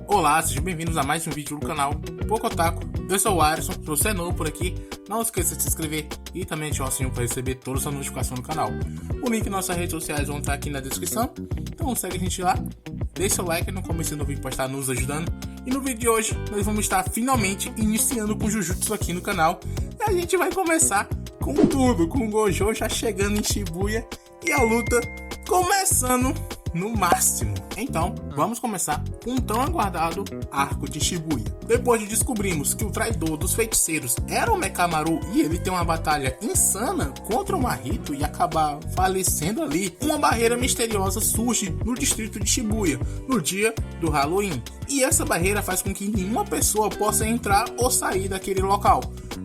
Olá, sejam bem-vindos a mais um vídeo do canal Pocotaku. Eu sou o Alisson, se você é novo por aqui, não esqueça de se inscrever e também ativar o sininho para receber todas as notificações do canal. O link em nossas redes sociais vão estar aqui na descrição, então segue a gente lá, deixa seu like no começo do vídeo para estar nos ajudando. E no vídeo de hoje, nós vamos estar finalmente iniciando com Jujutsu aqui no canal. E a gente vai começar com tudo, com o Gojo já chegando em Shibuya e a luta começando no máximo. Então, vamos começar com o tão aguardado arco de Shibuya. Depois de descobrirmos que o traidor dos feiticeiros era o Mekamaru e ele tem uma batalha insana contra o Mahito e acabar falecendo ali, uma barreira misteriosa surge no distrito de Shibuya, no dia do Halloween. E essa barreira faz com que nenhuma pessoa possa entrar ou sair daquele local.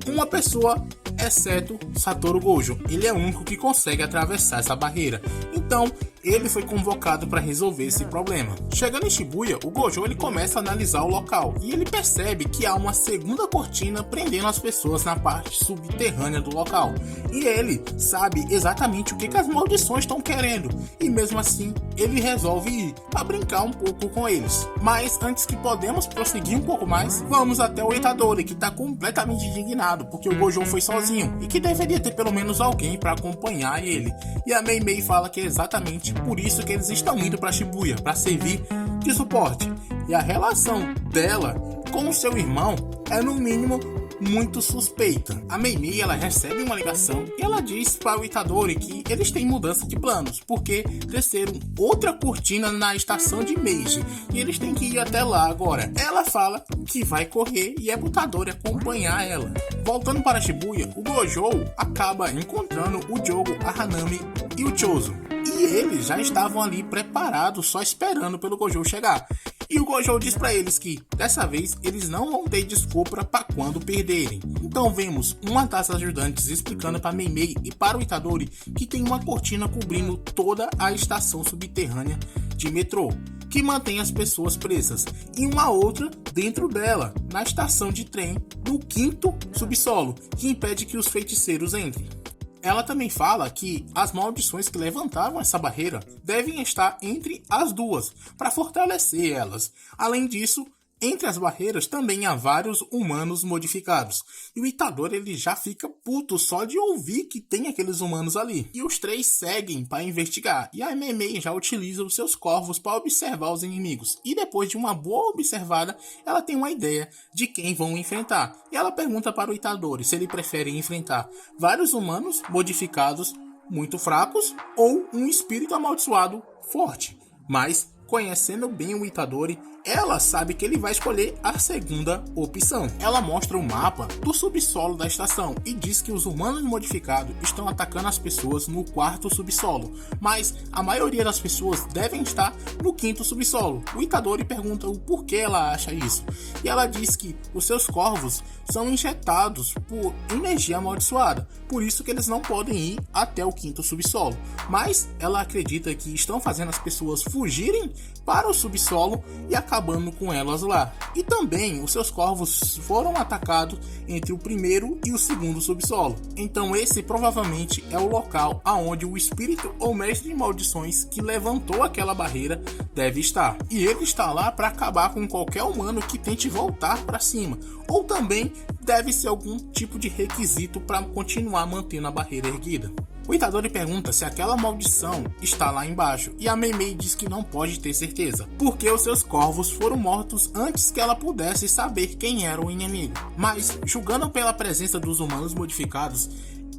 Uma pessoa, exceto Satoru Gojo. Ele é o único que consegue atravessar essa barreira. Então, ele foi convocado para resolver esse problema. Chegando em Shibuya, o Gojo ele começa a analisar o local e ele percebe que há uma segunda cortina prendendo as pessoas na parte subterrânea do local. E ele sabe exatamente o que as maldições estão querendo. E mesmo assim, ele resolve ir para brincar um pouco com eles. Mas antes que podemos prosseguir um pouco mais, vamos até o Itadori, que está completamente indignado porque o Gojo foi sozinho e que deveria ter pelo menos alguém para acompanhar ele. E a Mei fala que é exatamente por isso que eles estão indo para Shibuya, para servir de suporte. E a relação dela com o seu irmão é no mínimo muito suspeita. A Mei ela recebe uma ligação e ela diz para o Itadori que eles têm mudança de planos, porque desceram outra cortina na estação de Meiji e eles têm que ir até lá agora. Ela fala que vai correr e é pro Itadori acompanhar ela. Voltando para Shibuya, o Gojo acaba encontrando o Jogo, a Hanami e o Chozo. E eles já estavam ali preparados, só esperando pelo Gojo chegar. E o Gojo diz para eles que, dessa vez, eles não vão ter desculpa para quando perderem. Então vemos uma das ajudantes explicando para Mei e para o Itadori que tem uma cortina cobrindo toda a estação subterrânea de metrô, que mantém as pessoas presas, e uma outra dentro dela, na estação de trem do 5º subsolo, que impede que os feiticeiros entrem. Ela também fala que as maldições que levantavam essa barreira devem estar entre as duas, para fortalecer elas. Além disso, entre as barreiras também há vários humanos modificados. E o Itadori ele já fica puto só de ouvir que tem aqueles humanos ali. E os três seguem para investigar. E a Mei já utiliza os seus corvos para observar os inimigos. E depois de uma boa observada, ela tem uma ideia de quem vão enfrentar. E ela pergunta para o Itadori se ele prefere enfrentar vários humanos modificados muito fracos ou um espírito amaldiçoado forte. Mas, conhecendo bem o Itadori, ela sabe que ele vai escolher a segunda opção. Ela mostra o mapa do subsolo da estação e diz que os humanos modificados estão atacando as pessoas no 4º subsolo, mas a maioria das pessoas devem estar no 5º subsolo. O Itadori pergunta o porquê ela acha isso, e ela diz que os seus corvos são injetados por energia amaldiçoada, por isso que eles não podem ir até o 5º subsolo, mas ela acredita que estão fazendo as pessoas fugirem para o subsolo e acabando com elas lá. E também os seus corvos foram atacados entre o 1º e o 2º subsolo. Então esse provavelmente é o local aonde o espírito ou mestre de maldições que levantou aquela barreira deve estar. E ele está lá para acabar com qualquer humano que tente voltar para cima. Ou também deve ser algum tipo de requisito para continuar mantendo a barreira erguida. O Itadori pergunta se aquela maldição está lá embaixo e a Mei diz que não pode ter certeza, porque os seus corvos foram mortos antes que ela pudesse saber quem era o inimigo. Mas, julgando pela presença dos humanos modificados,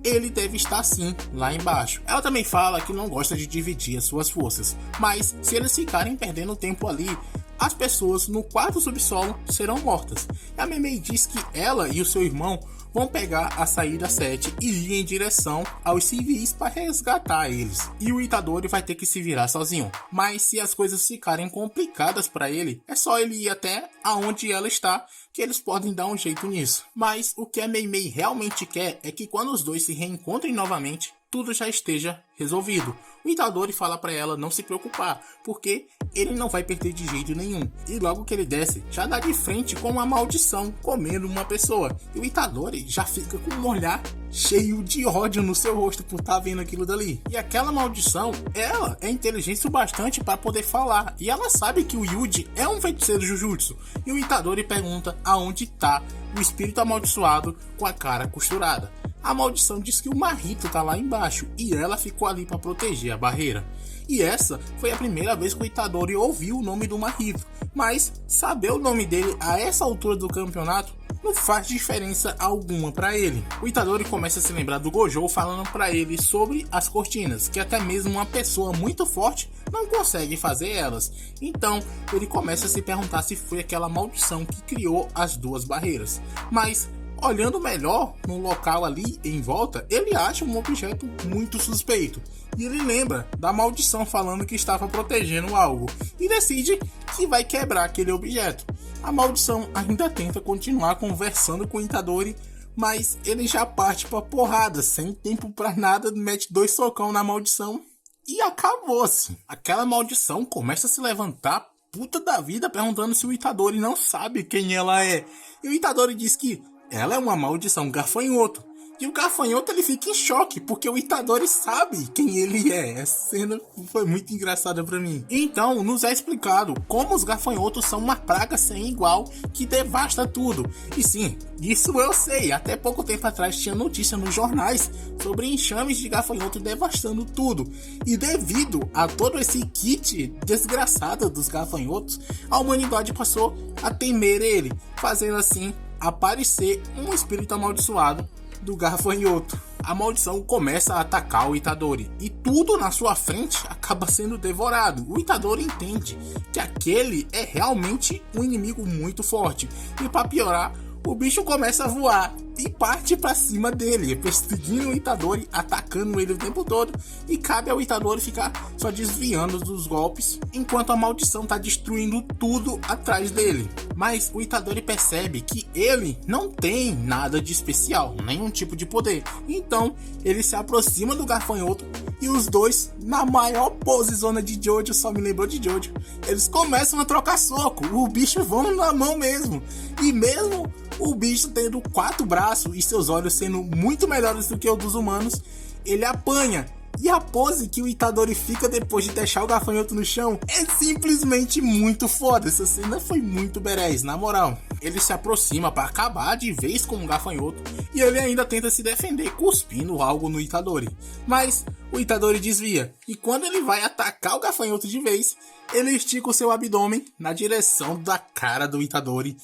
ele deve estar sim lá embaixo. Ela também fala que não gosta de dividir as suas forças, mas se eles ficarem perdendo tempo ali, as pessoas no 4º subsolo serão mortas. E a Mei diz que ela e o seu irmão vão pegar a saída 7 e ir em direção aos civis para resgatar eles. E o Itadori vai ter que se virar sozinho. Mas se as coisas ficarem complicadas para ele, é só ele ir até aonde ela está, que eles podem dar um jeito nisso. Mas o que a Mei realmente quer é que quando os dois se reencontrem novamente, tudo já esteja resolvido. O Itadori fala para ela não se preocupar, porque ele não vai perder de jeito nenhum. E logo que ele desce, já dá de frente com uma maldição comendo uma pessoa. E o Itadori já fica com um olhar cheio de ódio no seu rosto por estar vendo aquilo dali. E aquela maldição, ela é inteligente o bastante para poder falar. E ela sabe que o Yuji é um feiticeiro Jujutsu. E o Itadori pergunta aonde está o espírito amaldiçoado com a cara costurada. A maldição diz que o Mahito tá lá embaixo e ela ficou ali para proteger a barreira. E essa foi a primeira vez que o Itadori ouviu o nome do Mahito. Mas saber o nome dele a essa altura do campeonato não faz diferença alguma para ele. O Itadori começa a se lembrar do Gojo falando para ele sobre as cortinas, que até mesmo uma pessoa muito forte não consegue fazer elas. Então ele começa a se perguntar se foi aquela maldição que criou as duas barreiras. Mas olhando melhor no local ali em volta, ele acha um objeto muito suspeito. E ele lembra da maldição falando que estava protegendo algo. E decide que vai quebrar aquele objeto. A maldição ainda tenta continuar conversando com o Itadori, mas ele já parte pra porrada, sem tempo pra nada, mete 2 socão na maldição e acabou-se. Aquela maldição começa a se levantar puta da vida perguntando se o Itadori não sabe quem ela é. E o Itadori diz que ela é uma maldição gafanhoto. E o gafanhoto ele fica em choque, porque o Itadori sabe quem ele é. Essa cena foi muito engraçada pra mim. Então, nos é explicado como os gafanhotos são uma praga sem igual que devasta tudo. E sim, isso eu sei. Até pouco tempo atrás tinha notícia nos jornais sobre enxames de gafanhoto devastando tudo. E devido a todo esse kit desgraçado dos gafanhotos, a humanidade passou a temer ele, fazendo assim aparecer um espírito amaldiçoado do gafanhoto. A maldição começa a atacar o Itadori e tudo na sua frente acaba sendo devorado. O Itadori entende que aquele é realmente um inimigo muito forte e para piorar, o bicho começa a voar e parte para cima dele, perseguindo o Itadori, atacando ele o tempo todo, e cabe ao Itadori ficar só desviando dos golpes, enquanto a maldição tá destruindo tudo atrás dele. Mas o Itadori percebe que ele não tem nada de especial, nenhum tipo de poder, então ele se aproxima do gafanhoto e os dois, na maior pose zona de Jojo, só me lembrou de Jojo, eles começam a trocar soco, o bicho voando na mão mesmo, e mesmo o bicho tendo 4 braços e seus olhos sendo muito melhores do que os dos humanos, ele apanha. E a pose que o Itadori fica depois de deixar o gafanhoto no chão é simplesmente muito foda. Essa cena foi muito berés, na moral. Ele se aproxima para acabar de vez com o gafanhoto e ele ainda tenta se defender cuspindo algo no Itadori. Mas o Itadori desvia e quando ele vai atacar o gafanhoto de vez, ele estica o seu abdômen na direção da cara do Itadori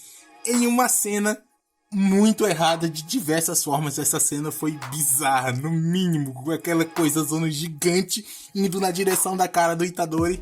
em uma cena muito errada de diversas formas. Essa cena foi bizarra, no mínimo, com aquela coisa zona gigante indo na direção da cara do Itadori.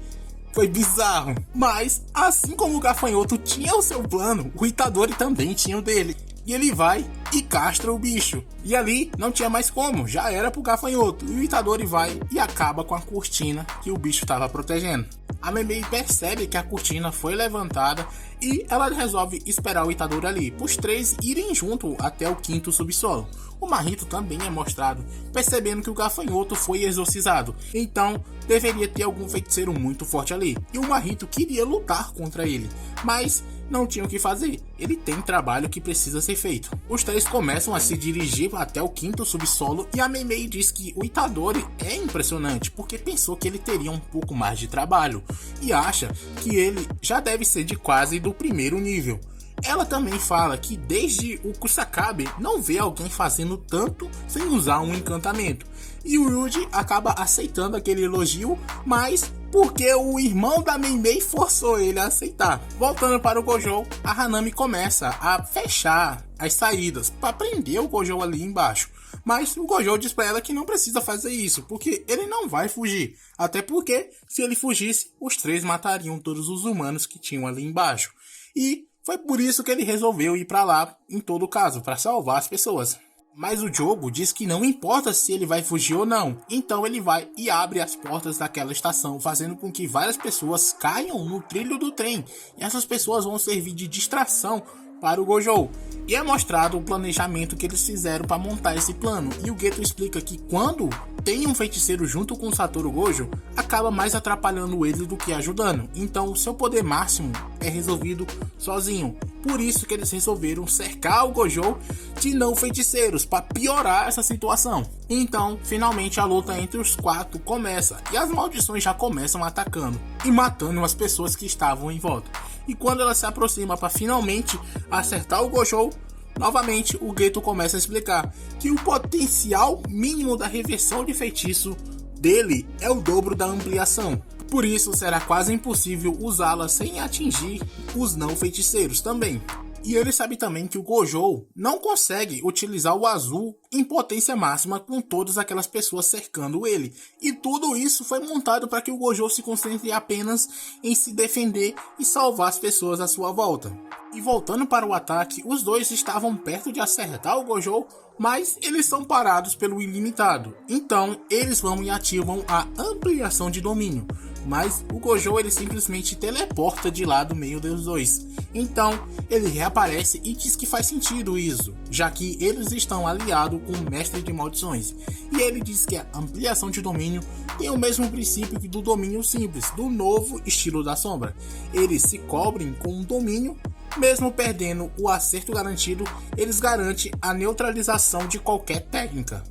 Foi bizarro. Mas, assim como o gafanhoto tinha o seu plano, o Itadori também tinha o dele. E ele vai e castra o bicho. E ali não tinha mais como, já era pro gafanhoto. E o Itadori vai e acaba com a cortina que o bicho estava protegendo. A Mei percebe que a cortina foi levantada e ela resolve esperar o Itadori ali, para os 3 irem junto até o 5º subsolo. O Mahito também é mostrado, percebendo que o gafanhoto foi exorcizado, então deveria ter algum feiticeiro muito forte ali. E o Mahito queria lutar contra ele, mas não tinha o que fazer, ele tem trabalho que precisa ser feito. Os 3 começam a se dirigir até o 5º subsolo e a Mei diz que o Itadori é impressionante, porque pensou que ele teria um pouco mais de trabalho, e acha que ele já deve ser de quase do 1º nível. Ela também fala que desde o Kusakabe não vê alguém fazendo tanto sem usar um encantamento. E o Yuji acaba aceitando aquele elogio, mas porque o irmão da Mei forçou ele a aceitar. Voltando para o Gojo, a Hanami começa a fechar as saídas para prender o Gojo ali embaixo. Mas o Gojo diz para ela que não precisa fazer isso, porque ele não vai fugir. Até porque, se ele fugisse, os 3 matariam todos os humanos que tinham ali embaixo. E foi por isso que ele resolveu ir para lá, em todo caso, para salvar as pessoas. Mas o jogo diz que não importa se ele vai fugir ou não. Então ele vai e abre as portas daquela estação, fazendo com que várias pessoas caiam no trilho do trem. E essas pessoas vão servir de distração para o Gojo. E é mostrado o planejamento que eles fizeram para montar esse plano. E o Geto explica que quando tem um feiticeiro junto com o Satoru Gojo, acaba mais atrapalhando ele do que ajudando. Então seu poder máximo é resolvido sozinho. Por isso que eles resolveram cercar o Gojo de não feiticeiros para piorar essa situação. Então, finalmente a luta entre os quatro começa e as maldições já começam atacando e matando as pessoas que estavam em volta. E quando ela se aproxima para finalmente acertar o Gojo, novamente o Geto começa a explicar que o potencial mínimo da reversão de feitiço dele é o dobro da ampliação. Por isso será quase impossível usá-la sem atingir os não feiticeiros também. E ele sabe também que o Gojo não consegue utilizar o azul em potência máxima com todas aquelas pessoas cercando ele. E tudo isso foi montado para que o Gojo se concentre apenas em se defender e salvar as pessoas à sua volta. E voltando para o ataque, os dois estavam perto de acertar o Gojo, mas eles são parados pelo ilimitado. Então eles vão e ativam a ampliação de domínio. Mas o Gojo ele simplesmente teleporta de lá do meio dos dois. Então ele reaparece e diz que faz sentido isso, já que eles estão aliados com o mestre de maldições. E ele diz que a ampliação de domínio tem o mesmo princípio que do domínio simples, do novo estilo da sombra. Eles se cobrem com um domínio, mesmo perdendo o acerto garantido, eles garantem a neutralização de qualquer técnica.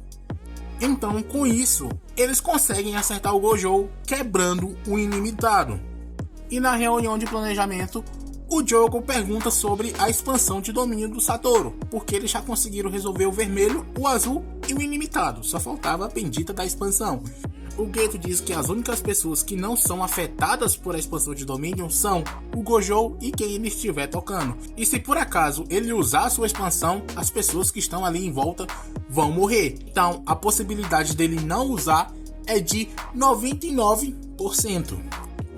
Então, com isso, eles conseguem acertar o Gojo, quebrando o ilimitado. E na reunião de planejamento, o Jogo pergunta sobre a expansão de domínio do Satoru, porque eles já conseguiram resolver o vermelho, o azul e o ilimitado, só faltava a bendita da expansão. O Geto diz que as únicas pessoas que não são afetadas por a expansão de domínio são o Gojo e quem ele estiver tocando. E se por acaso ele usar a sua expansão, as pessoas que estão ali em volta vão morrer. Então a possibilidade dele não usar é de 99%.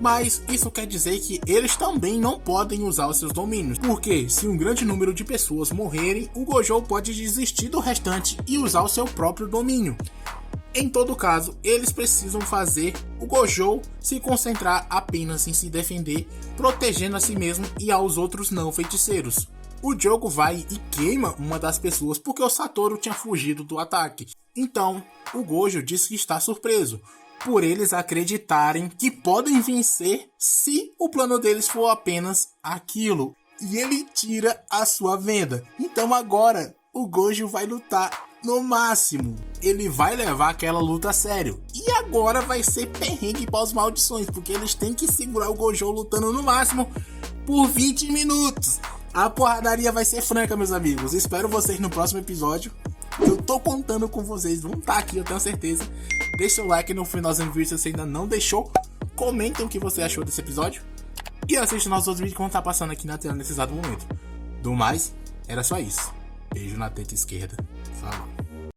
Mas isso quer dizer que eles também não podem usar os seus domínios, porque se um grande número de pessoas morrerem, o Gojo pode desistir do restante e usar o seu próprio domínio. Em todo caso, eles precisam fazer o Gojo se concentrar apenas em se defender, protegendo a si mesmo e aos outros não feiticeiros. O Jogo vai e queima uma das pessoas porque o Satoru tinha fugido do ataque. Então, o Gojo diz que está surpreso, por eles acreditarem que podem vencer se o plano deles for apenas aquilo. E ele tira a sua venda. Então agora, o Gojo vai lutar no máximo. Ele vai levar aquela luta a sério. E agora vai ser perrengue para os maldições, porque eles têm que segurar o Gojo lutando no máximo por 20 minutos. A porradaria vai ser franca, meus amigos. Espero vocês no próximo episódio. Eu tô contando com vocês, vão estar aqui, eu tenho certeza. Deixa o like no finalzinho do vídeo se você ainda não deixou. Comentem o que você achou desse episódio. E assista nossos outros vídeos que vão estar passando aqui na tela nesse exato momento. Do mais, era só isso. Beijo na teta esquerda. Falou.